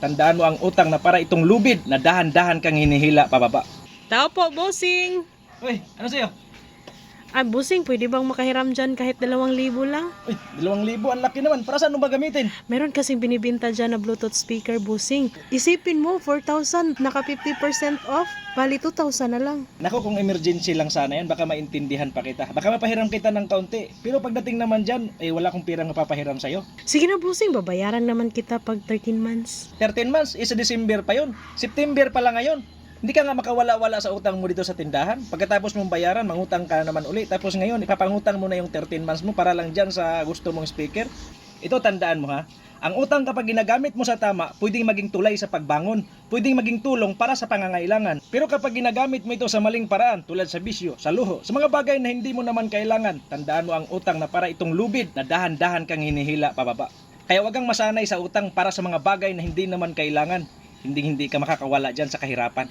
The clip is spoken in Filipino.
Tandaan mo ang utang na para itong lubid na dahan-dahan kang hinihila pababa. Tao po, bossing. Uy, ano sa'yo? Ay, bossing, pwede bang makahiram dyan kahit 2,000 lang? Uy, 2,000, ang laki naman. Para saan mo ba gamitin? Meron kasing binibinta dyan na Bluetooth speaker, bossing. Isipin mo, 4,000, naka 50% off. Bali, 2,000 na lang. Naku, kung emergency lang sana yan, baka maintindihan pa kita. Baka mapahiram kita ng kaunti. Pero pagdating naman dyan, wala akong pirang mapapahiram sa'yo. Sige na, bossing, babayaran naman kita pag 13 months. 13 months, isa December pa yun. September pa lang ngayon. Hindi ka nga makawala-wala sa utang mo dito sa tindahan. Pagkatapos mong bayaran, mangutang ka naman uli. Tapos ngayon, ipapangutang mo na yung 13 months mo para lang dyan sa gusto mong speaker. Ito, tandaan mo ha. Ang utang kapag ginagamit mo sa tama, pwedeng maging tulay sa pagbangon. Pwedeng maging tulong para sa pangangailangan. Pero kapag ginagamit mo ito sa maling paraan, tulad sa bisyo, sa luho, sa mga bagay na hindi mo naman kailangan, tandaan mo ang utang na para itong lubid na dahan-dahan kang hinihila pababa. Kaya wag kang masanay sa utang para sa mga bagay na hindi naman kailangan. Hindi ka makakawala dyan sa kahirapan.